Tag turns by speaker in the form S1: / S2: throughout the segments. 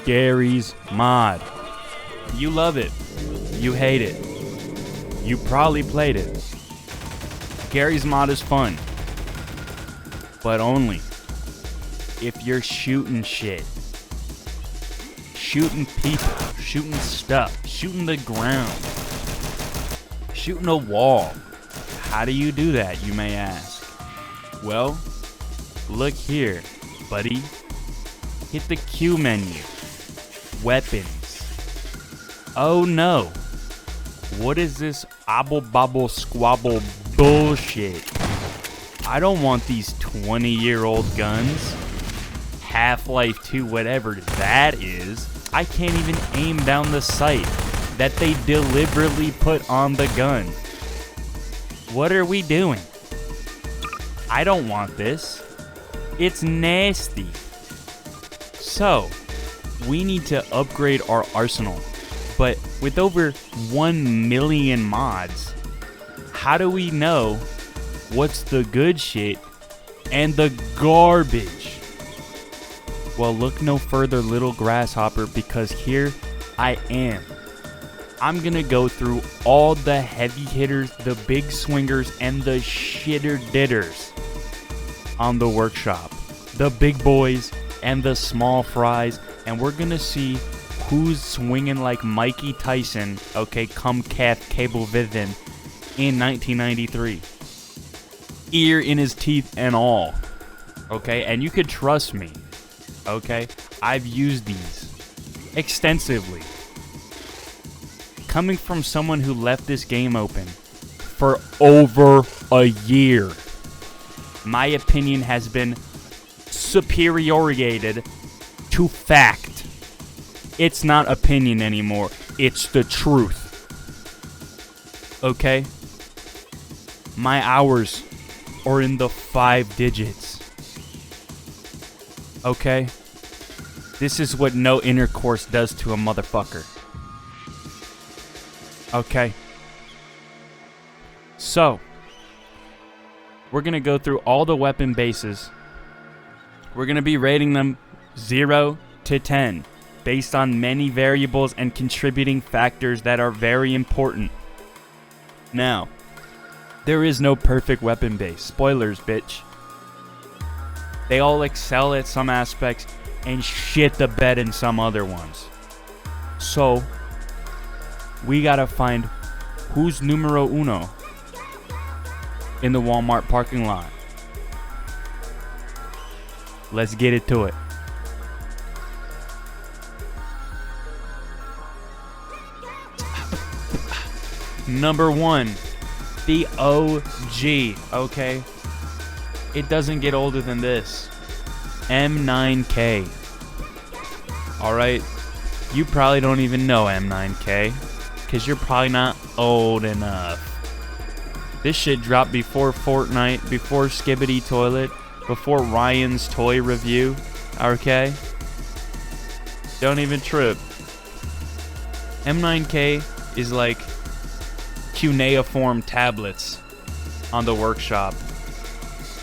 S1: Gary's Mod. You love it. You hate it. You probably played it. Gary's Mod is fun. But only if you're shooting shit. Shooting people. Shooting stuff. Shooting the ground. Shooting a wall. How do you do that, you may ask? Well, look here, buddy. Hit the Q menu. Weapons. Oh no. What is this obble bobble squabble bullshit? I don't want these 20-year-old guns. Half-Life 2, whatever that is. I can't even aim down the sight that they deliberately put on the gun. What are we doing? I don't want this. It's nasty. So, we need to upgrade our arsenal. But with over 1 million mods, how do we know what's the good shit and the garbage? Well, look no further, little grasshopper, because here I am. I'm gonna go through all the heavy hitters, the big swingers, and the shitter ditters on the workshop. The big boys and the small fries, and we're gonna see who's swinging like Mikey Tyson, okay, come calf cable villain in 1993. Ear in his teeth and all, okay, and you could trust me, okay, I've used these extensively. Coming from someone who left this game open for over a year, my opinion has been superioriated to fact. It's not opinion anymore. It's the truth. Okay? My hours are in the 5 digits. Okay? This is what no intercourse does to a motherfucker. Okay. So, we're going to go through all the weapon bases. We're going to be rating them 0 to 10 based on many variables and contributing factors that are very important. Now, there is no perfect weapon base. Spoilers, bitch. They all excel at some aspects and shit the bed in some other ones. So, we gotta find who's numero uno in the Walmart parking lot. Let's get it to it. Number 1, the OG, okay? It doesn't get older than this. M9K. Alright? You probably don't even know M9K, because you're probably not old enough. This shit dropped before Fortnite, before Skibbity Toilet, before Ryan's Toy Review, okay? Don't even trip. M9K is like cuneiform tablets on the workshop.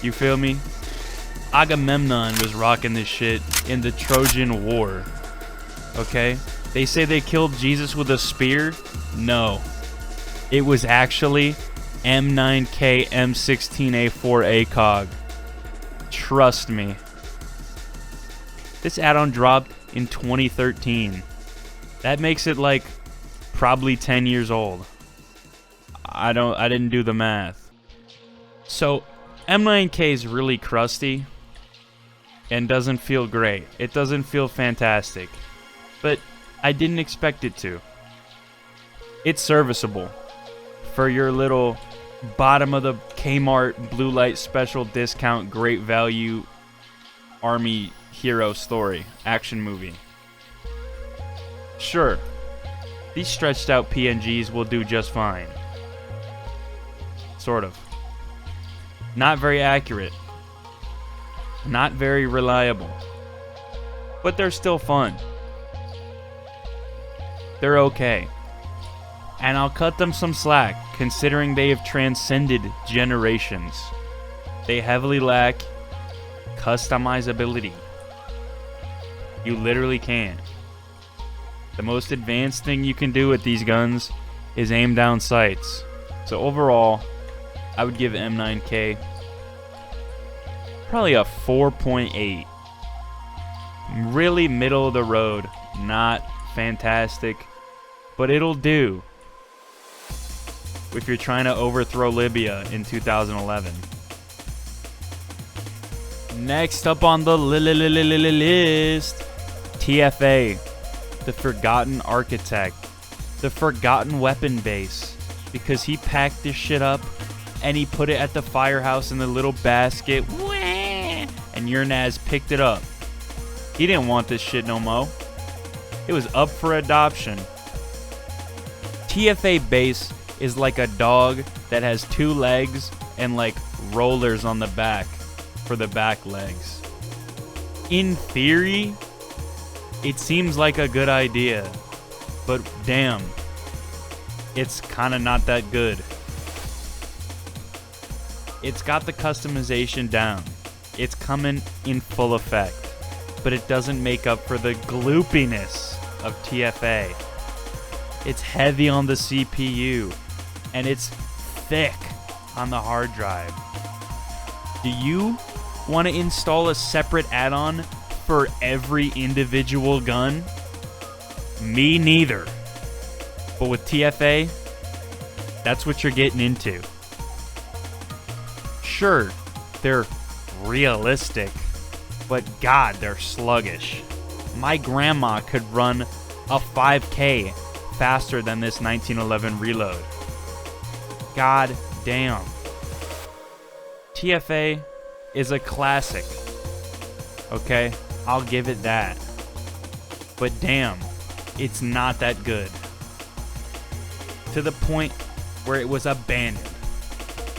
S1: You feel me? Agamemnon was rocking this shit in the Trojan War. Okay? They say they killed Jesus with a spear? No. It was actually M9K M16A4 ACOG. Trust me. This add-on dropped in 2013. That makes it like probably 10 years old. I didn't do the math. So M9K is really crusty and doesn't feel great. It doesn't feel fantastic. But I didn't expect it to. It's serviceable for your little bottom of the Kmart blue light special discount great value army hero story action movie. Sure, these stretched out PNGs will do just fine. Sort of. Not very accurate. Not very reliable. But they're still fun. They're okay. And I'll cut them some slack, considering they have transcended generations. They heavily lack customizability. You literally can't. The most advanced thing you can do with these guns is aim down sights. So overall, I would give M9K probably a 4.8. Really middle of the road, not fantastic, but it'll do if you're trying to overthrow Libya in 2011. Next up on the list, TFA, the Forgotten Architect, the Forgotten Weapon Base, because he packed this shit up and he put it at the firehouse in the little basket, and Urnaz picked it up. He didn't want this shit no mo. It was up for adoption. TFA base is like a dog that has 2 legs and like rollers on the back for the back legs. In theory, it seems like a good idea, but damn, it's kind of not that good. It's got the customization down. It's coming in full effect, but it doesn't make up for the gloopiness of TFA. It's heavy on the CPU, and it's thick on the hard drive. Do you want to install a separate add-on for every individual gun? Me neither. But with TFA, that's what you're getting into. Sure, they're realistic, but God, they're sluggish. My grandma could run a 5K faster than this 1911 reload. God damn. TFA is a classic. Okay, I'll give it that. But damn, it's not that good. To the point where it was abandoned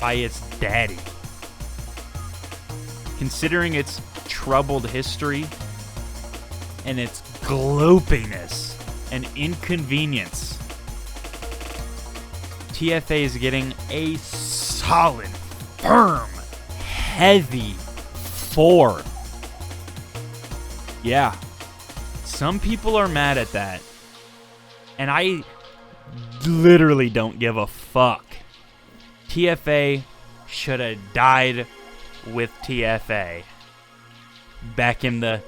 S1: by its daddy. Considering its troubled history and its gloopiness and inconvenience, TFA is getting a solid, firm, heavy 4. Yeah, some people are mad at that, and I literally don't give a fuck. TFA should have died with TFA back in the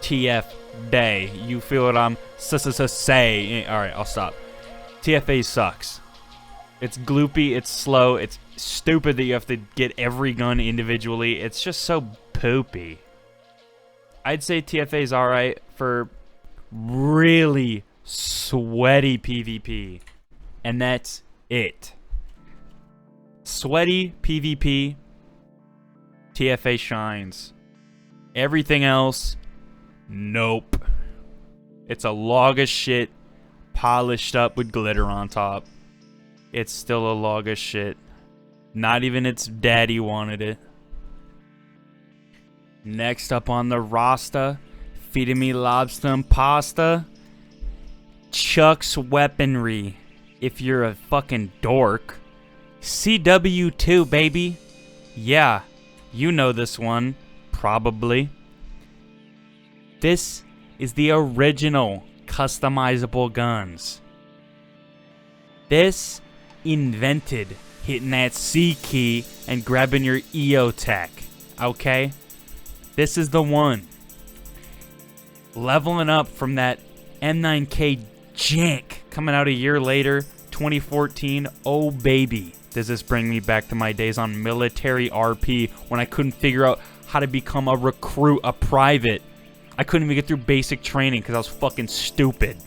S1: TF day. You feel what I'm saying? Alright, I'll stop. TFA sucks. It's gloopy, it's slow, it's stupid that you have to get every gun individually. It's just so poopy. I'd say TFA is alright for really sweaty PvP. And that's it. Sweaty PvP, TFA shines. Everything else, nope. It's a log of shit polished up with glitter on top. It's still a log of shit. Not even its daddy wanted it. Next up on the roster, feeding me lobster and pasta, Chuck's Weaponry. If you're a fucking dork. CW2, baby. Yeah, you know this one, probably. This is the original customizable guns. This invented hitting that C key and grabbing your EOTech, okay? This is the one. Leveling up from that M9K jank coming out a year later, 2014. Oh baby, does this bring me back to my days on military RP when I couldn't figure out how to become a recruit, a private. I couldn't even get through basic training because I was fucking stupid.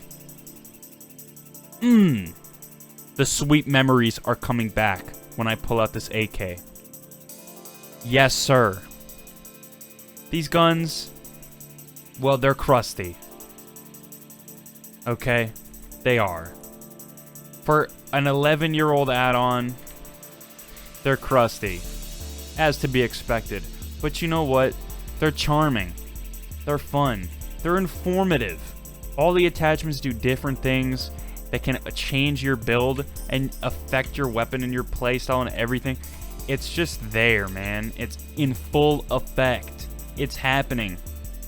S1: The sweet memories are coming back when I pull out this AK. Yes, sir. These guns, well, they're crusty. Okay? They are. For an 11-year-old add-on, they're crusty. As to be expected. But you know what? They're charming. They're fun. They're informative. All the attachments do different things that can change your build and affect your weapon and your playstyle and everything. It's just there, man. It's in full effect. It's happening.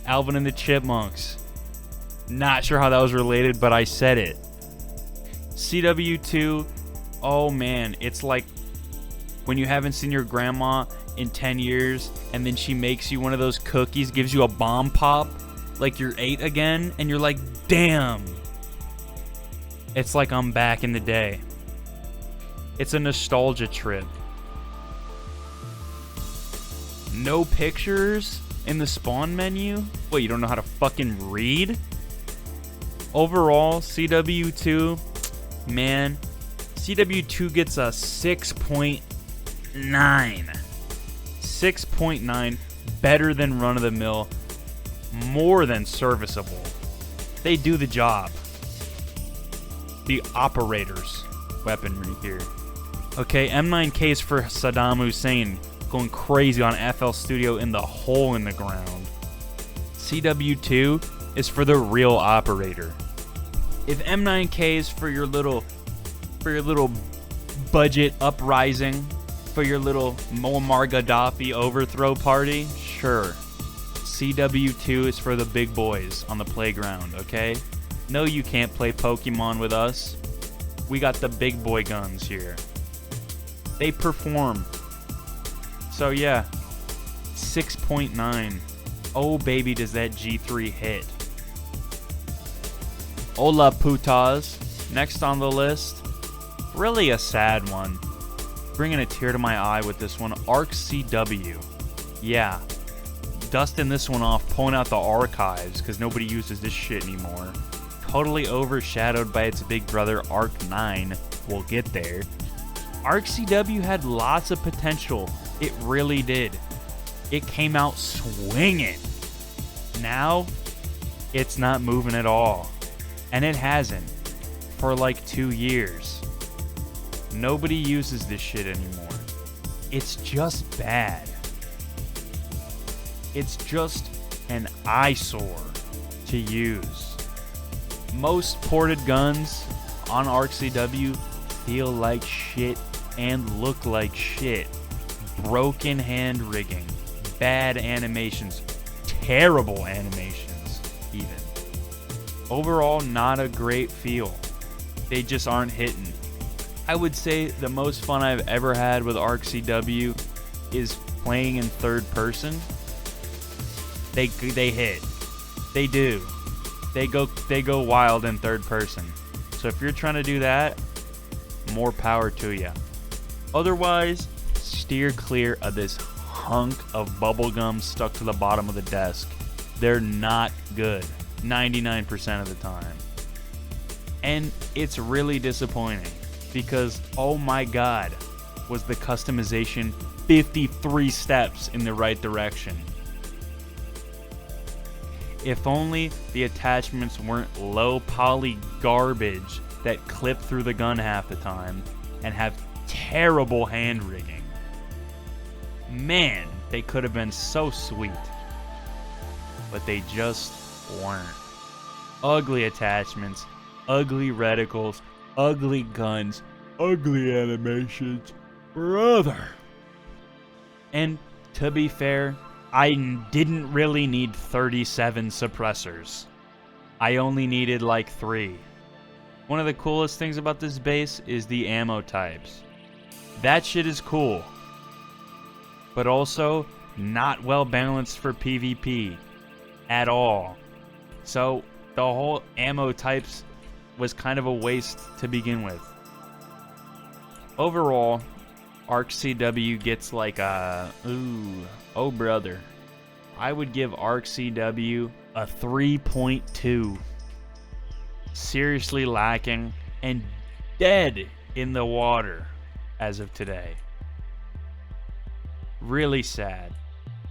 S1: Alvin and the Chipmunks. Not sure how that was related, but I said it. CW2, oh man, it's like when you haven't seen your grandma in 10 years and then she makes you one of those cookies, gives you a bomb pop, like you're 8 again, and you're like, damn. It's like I'm back in the day. It's a nostalgia trip. No pictures in the spawn menu? What, you don't know how to fucking read? Overall, CW2, man, CW2 gets a 6.9. 6.9, better than run-of-the-mill, more than serviceable. They do the job. The operator's weaponry here. Okay, M9K is for Saddam Hussein, going crazy on FL Studio in the hole in the ground. CW2 is for the real operator. If M9K is for your little budget uprising, for your little Muammar Gaddafi overthrow party, sure. CW2 is for the big boys on the playground, okay? No, you can't play Pokemon with us. We got the big boy guns here. They perform. So yeah, 6.9. Oh baby, does that G3 hit. Hola putas. Next on the list, really a sad one. Bringing a tear to my eye with this one, Arc CW. Yeah, dusting this one off, pulling out the archives because nobody uses this shit anymore. Totally overshadowed by its big brother Arc 9. We'll get there. Arc CW had lots of potential. It really did. It came out swinging. Now, it's not moving at all. And it hasn't for like 2 years. Nobody uses this shit anymore. It's just bad. It's just an eyesore to use. Most ported guns on Arc CW feel like shit and look like shit. Broken hand rigging, bad animations, terrible animations even. Overall, not a great feel. They just aren't hitting. I would say the most fun I've ever had with Arc CW is playing in third person. They hit. They do. They go wild in third person. So if you're trying to do that, more power to you. Otherwise, steer clear of this hunk of bubblegum stuck to the bottom of the desk. They're not good 99% of the time. And it's really disappointing because, oh my god, was the customization 53 steps in the right direction. If only the attachments weren't low poly garbage that clip through the gun half the time and have terrible hand rigging. Man, they could have been so sweet. But they just weren't. Ugly attachments, ugly reticles, ugly guns, ugly animations. Brother. And to be fair, I didn't really need 37 suppressors. I only needed like 3. One of the coolest things about this base is the ammo types. That shit is cool. But also, not well balanced for PvP. At all. So, the whole ammo types was kind of a waste to begin with. Overall, Arc CW gets like a... oh brother. I would give Arc CW a 3.2. Seriously lacking and dead in the water as of today. Really sad,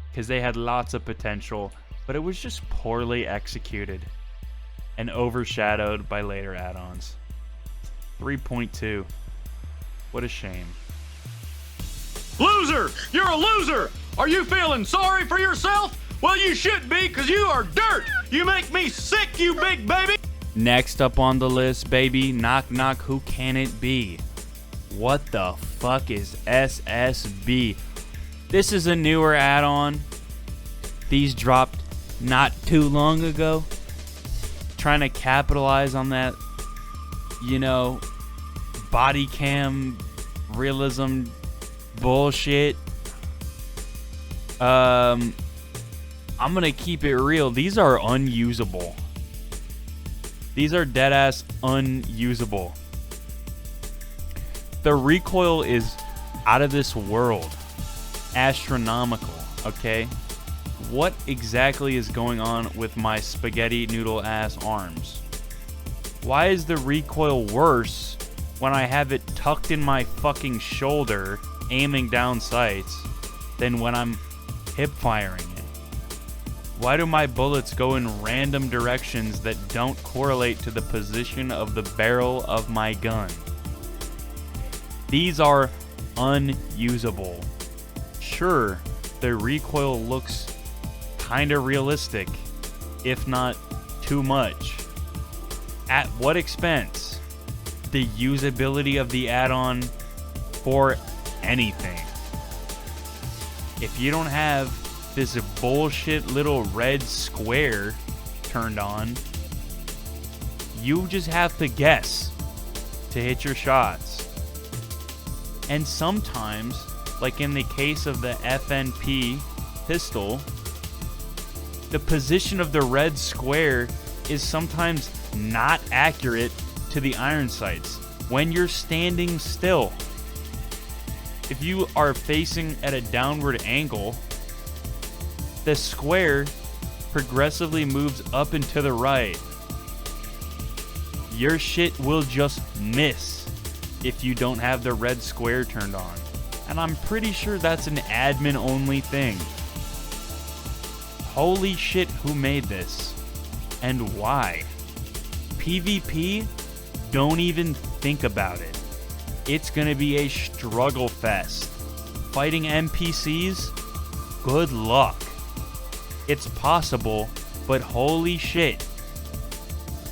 S1: because they had lots of potential, but it was just poorly executed and overshadowed by later add-ons. 3.2. What a shame.
S2: Loser! You're a loser! Are you feeling sorry for yourself? Well, you should be, because you are dirt! You make me sick, you big baby!
S1: Next up on the list, baby, knock knock, who can it be? What the fuck is SSB? This is a newer add-on. These dropped not too long ago. trying to capitalize on that, you know, body cam realism bullshit. I'm gonna keep it real. These are unusable. These are dead ass unusable. The recoil is out of this world. Astronomical, okay? What exactly is going on with my spaghetti noodle ass arms? Why is the recoil worse when I have it tucked in my fucking shoulder, aiming down sights, than when I'm hip firing it? Why do my bullets go in random directions that don't correlate to the position of the barrel of my gun? These are unusable. Sure, the recoil looks kinda realistic, if not too much. At what expense? The usability of the add-on for anything. If you don't have this bullshit little red square turned on, you just have to guess to hit your shots. And sometimes, like in the case of the FNP pistol, the position of the red square is sometimes not accurate to the iron sights when you're standing still. If you are facing at a downward angle, the square progressively moves up and to the right. Your shit will just miss if you don't have the red square turned on. And I'm pretty sure that's an admin only thing. Holy shit, who made this? And why? PvP? Don't even think about it. It's gonna be a struggle fest. Fighting NPCs? Good luck. It's possible, but holy shit.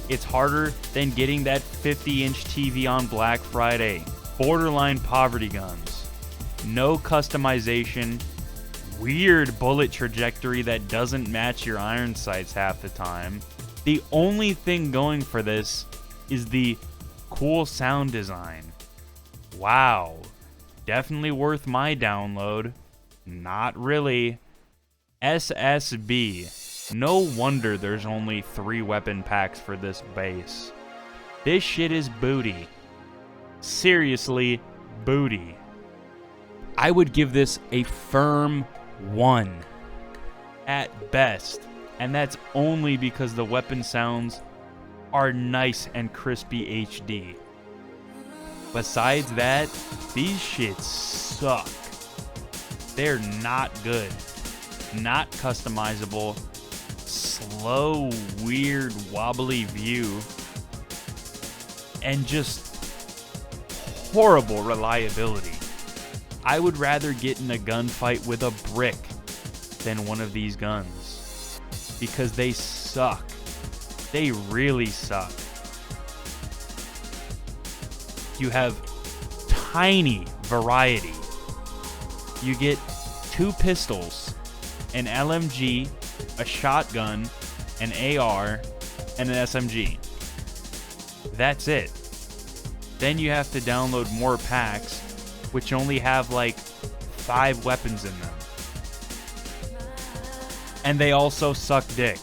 S1: It's harder than getting that 50-inch TV on Black Friday. Borderline poverty guns. No customization. Weird bullet trajectory that doesn't match your iron sights half the time. The only thing going for this is the cool sound design. Wow. Definitely worth my download. Not really. SSB. No wonder there's only 3 weapon packs for this base. This shit is booty. Seriously, booty. I would give this a firm 1 at best, and that's only because the weapon sounds are nice and crispy HD. Besides that, these shits suck. They're not good. Not customizable. Slow, weird, wobbly view. And just horrible reliability. I would rather get in a gunfight with a brick than one of these guns. Because they suck. They really suck. You have tiny variety. You get 2 pistols, an LMG, a shotgun, an AR, and an SMG. That's it. Then you have to download more packs, which only have like 5 weapons in them. And they also suck dick.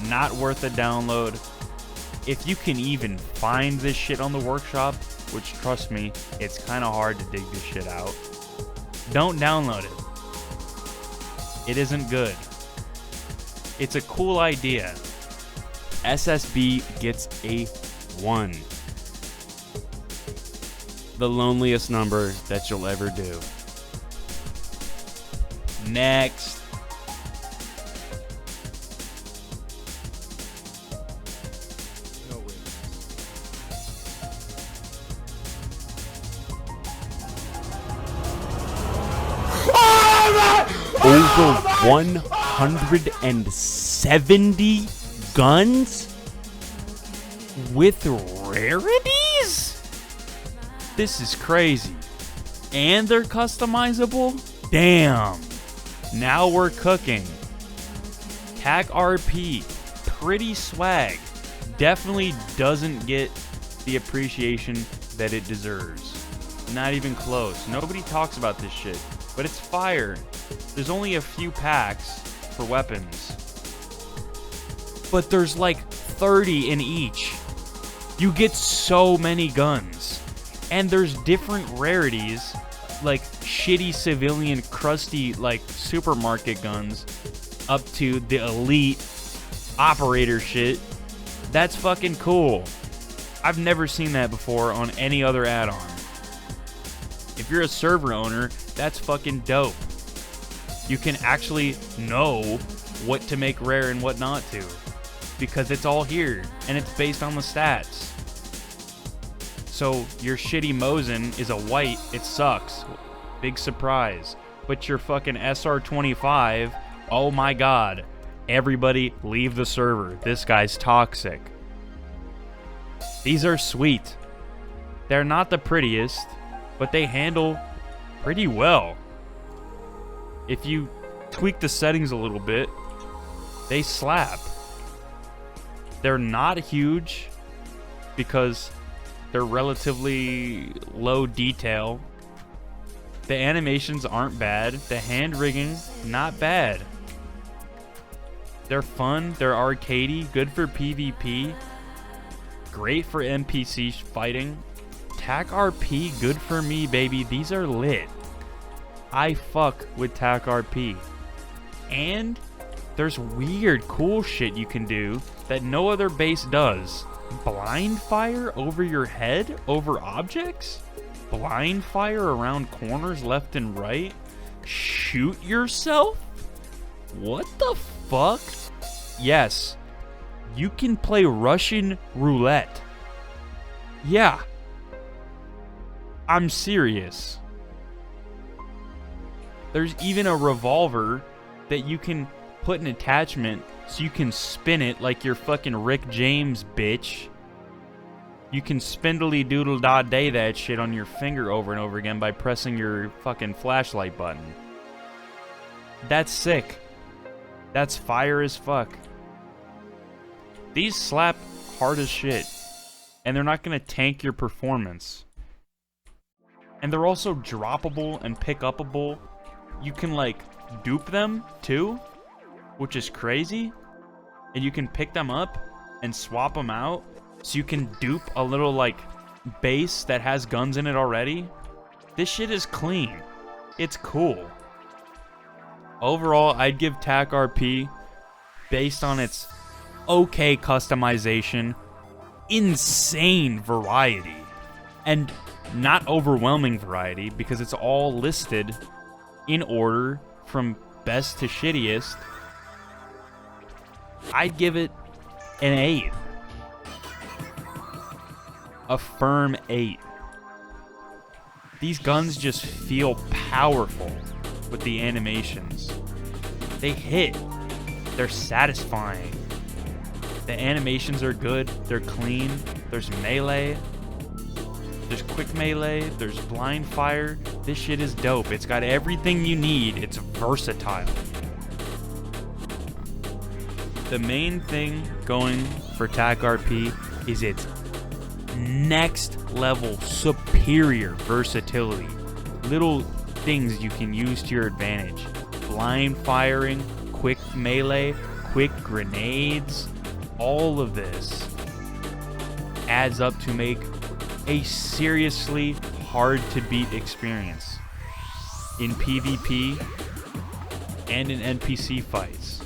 S1: Not worth a download. If you can even find this shit on the workshop, which trust me, it's kind of hard to dig this shit out, don't download it. It isn't good. It's a cool idea. SSB gets a 1. The loneliest number that you'll ever do. Next. Over 170 guns with rarities? This is crazy. And they're customizable? Damn. Now we're cooking. TAC RP, pretty swag. Definitely doesn't get the appreciation that it deserves. Not even close. Nobody talks about this shit, but it's fire. There's only a few packs for weapons, but there's like 30 in each. You get so many guns, and there's different rarities, like shitty civilian crusty like supermarket guns up to the elite operator shit. That's fucking cool. I've never seen that before on any other add-on. If you're a server owner, that's fucking dope. You can actually know what to make rare and what not to, because it's all here, and it's based on the stats. So your shitty Mosin is a white, it sucks. Big surprise. But your fucking SR25, oh my god. Everybody leave the server. This guy's toxic. These are sweet. They're not the prettiest, but they handle pretty well. If you tweak the settings a little bit, they slap. They're not huge because they're relatively low detail. The animations aren't bad. The hand rigging, not bad. They're fun. They're arcadey. Good for PvP. Great for NPC fighting. TAC RP, good for me, baby. These are lit. I fuck with TAC RP. And there's weird, cool shit you can do that no other base does. Blind fire over your head, over objects? Blind fire around corners left and right? Shoot yourself? What the fuck? Yes, you can play Russian roulette. Yeah. I'm serious. There's even a revolver that you can put an attachment so you can spin it like you're fucking Rick James, bitch. You can spindly doodle da day that shit on your finger over and over again by pressing your fucking flashlight button. That's sick. That's fire as fuck. These slap hard as shit, and they're not gonna tank your performance. And they're also droppable and pick upable. You can like dupe them too, which is crazy. And you can pick them up and swap them out. So you can dupe a little like base that has guns in it already. This shit is clean. It's cool. Overall, I'd give TAC RP, based on its okay customization, insane variety, and not overwhelming variety because it's all listed in order from best to shittiest. I'd give it an 8. A firm 8. These guns just feel powerful with the animations. They hit. They're satisfying. The animations are good. They're clean. There's melee. There's quick melee. There's blind fire. This shit is dope. It's got everything you need. It's versatile. The main thing going for TAC RP is its next level superior versatility. Little things you can use to your advantage. Blind firing, quick melee, quick grenades. All of this adds up to make a seriously hard to beat experience in PvP and in NPC fights.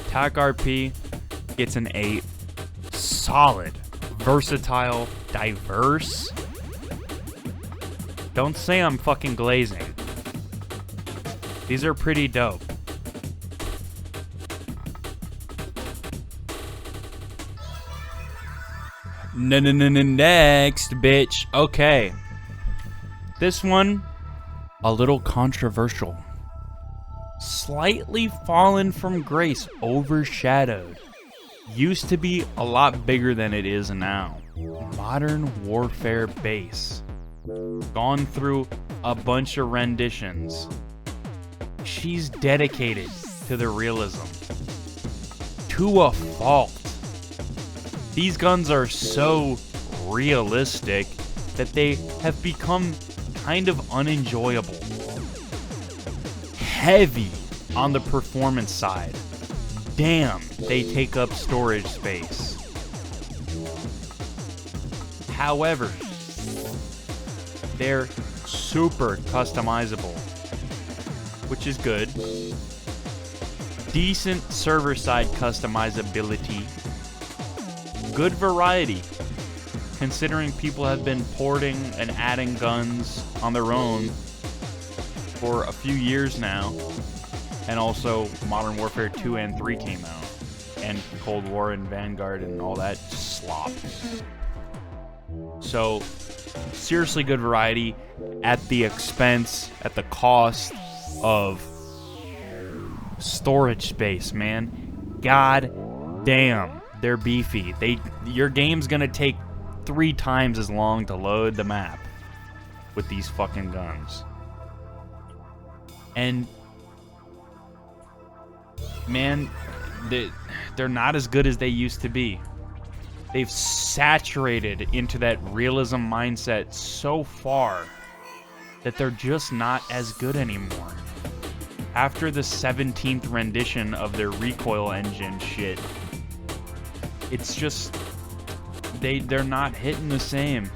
S1: TAC RP gets an 8. Solid, versatile, diverse. Don't say I'm fucking glazing. These are pretty dope. Next, bitch. Okay. This one, a little controversial. Slightly fallen from grace, overshadowed. Used to be a lot bigger than it is now. Modern Warfare base. Gone through a bunch of renditions. She's dedicated to the realism. To a fault. These guns are so realistic that they have become kind of unenjoyable. Heavy on the performance side. Damn, they take up storage space. However, they're super customizable, which is good. Decent server-side customizability. Good variety, considering people have been porting and adding guns on their own for a few years now. And also, Modern Warfare 2 and 3 came out. And Cold War and Vanguard and all that slop. So, seriously good variety at the expense, at the cost of storage space, man. God damn, they're beefy. Your game's gonna take 3 times as long to load the map with these fucking guns. And man, they're not as good as they used to be. They've saturated into that realism mindset so far that they're just not as good anymore. After the 17th rendition of their recoil engine shit, it's just they're not hitting the same.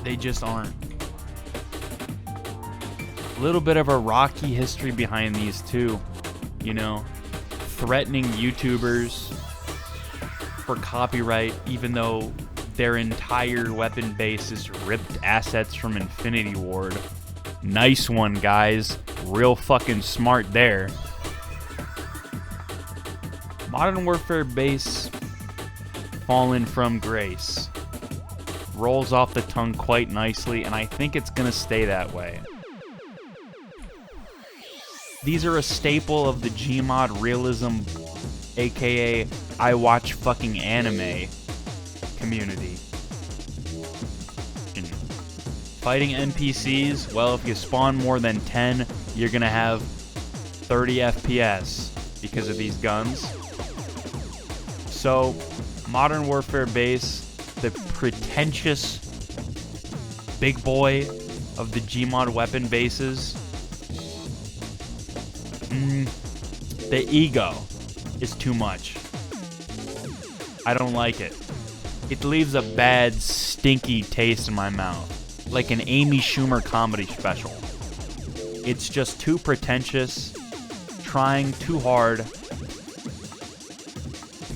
S1: They just aren't. A little bit of a rocky history behind these two, you know, threatening YouTubers for copyright even though their entire weapon base is ripped assets from Infinity Ward. Nice one, guys. Real fucking smart there. Modern Warfare base fallen from grace. Rolls off the tongue quite nicely, and I think it's gonna stay that way. These are a staple of the GMod realism, aka I watch fucking anime community. Fighting NPCs, well, if you spawn more than 10, you're gonna have 30 FPS because of these guns. So, Modern Warfare base, the pretentious big boy of the GMod weapon bases, the ego is too much. I don't like it. It leaves a bad, stinky taste in my mouth, like an Amy Schumer comedy special. It's just too pretentious, trying too hard,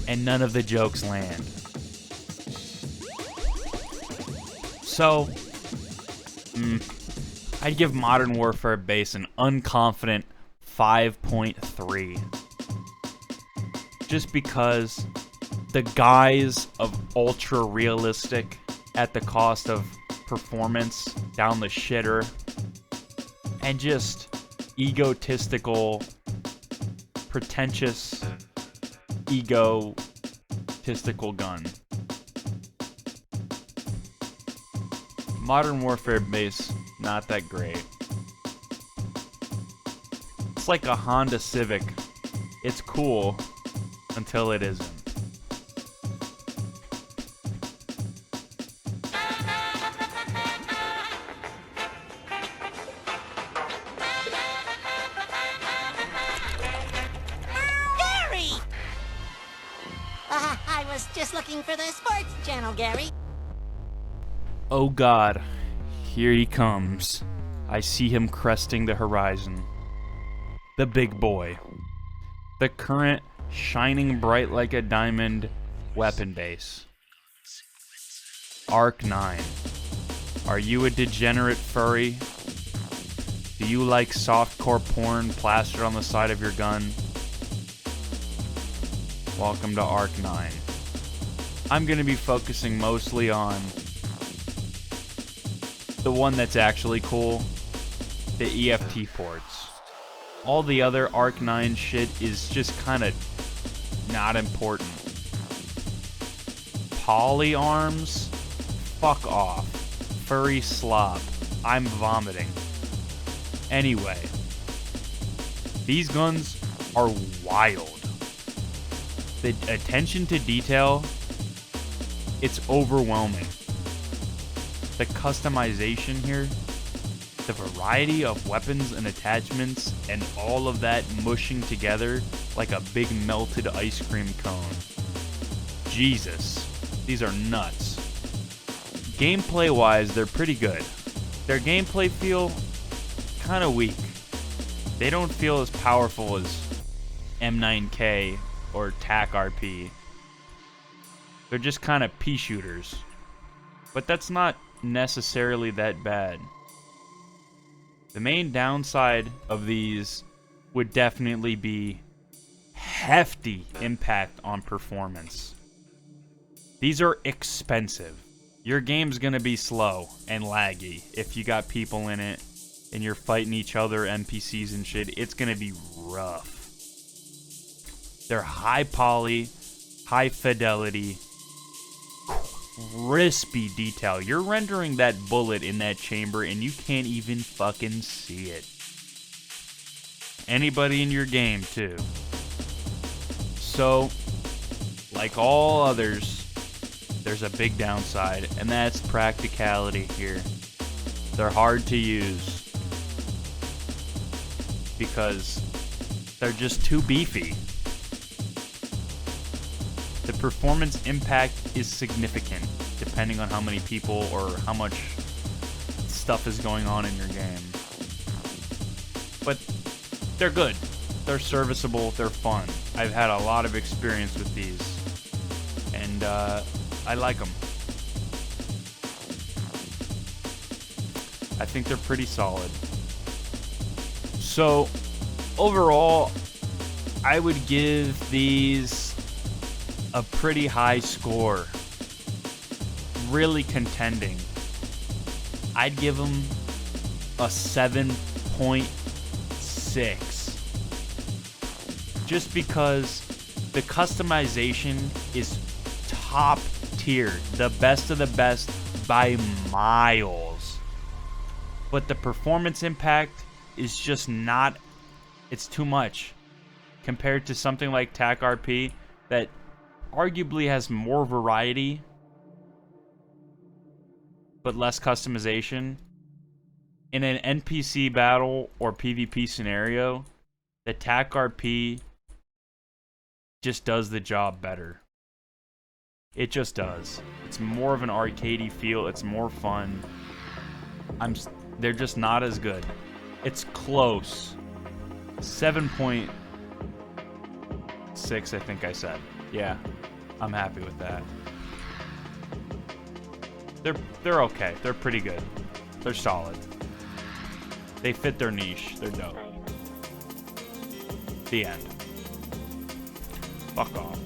S1: and none of the jokes land. So, I'd give Modern Warfare base an unconfident 5.3. Just because the guise of ultra realistic at the cost of performance down the shitter, and just egotistical, pretentious, egotistical gun. Modern Warfare base, not that great. It's like a Honda Civic. It's cool until it isn't.
S3: Gary! I was just looking for the sports channel, Gary.
S1: Oh God, here he comes. I see him cresting the horizon. The big boy. The current shining bright like a diamond weapon base. Arc 9. Are you a degenerate furry? Do you like softcore porn plastered on the side of your gun? Welcome to Arc 9. I'm going to be focusing mostly on the one that's actually cool, the EFT ports. All the other Arc 9 shit is just kind of not important. Poly arms? Fuck off. Furry slop. I'm vomiting. Anyway, These guns are wild. The attention to detail, it's overwhelming. The customization here, the variety of weapons and attachments, and all of that mushing together like a big melted ice cream cone. Jesus, these are nuts. Gameplay-wise, they're pretty good. Their gameplay feel kind of weak. They don't feel as powerful as M9K or TAC RP. They're just kind of pea shooters. But that's not necessarily that bad. The main downside of these would definitely be hefty impact on performance. These are expensive. Your game's gonna be slow and laggy if you got people in it and you're fighting each other, NPCs and shit. It's gonna be rough. They're high poly, high fidelity, crispy detail. You're rendering that bullet in that chamber and you can't even fucking see it. Anybody in your game too. So, like all others, there's a big downside, and that's practicality here. They're hard to use because they're just too beefy. The performance impact is significant, depending on how many people or how much stuff is going on in your game. But they're good. They're serviceable. They're fun. I've had a lot of experience with these, and I like them. I think they're pretty solid. So, overall, I would give these a pretty high score. Really contending. I'd give them a 7.6. Just because the customization is top tier. The best of the best by miles. But the performance impact is just not... It's too much. Compared to something like TAC RP that arguably has more variety but less customization. In an NPC battle or PvP scenario, the TAC RP just does the job better. It just does. It's more of an arcadey feel. It's more fun. They're just not as good. It's close. 7.6, I think I said. Yeah, I'm happy with that. They're okay. They're pretty good. They're solid. They fit their niche. They're dope. The end. Fuck off.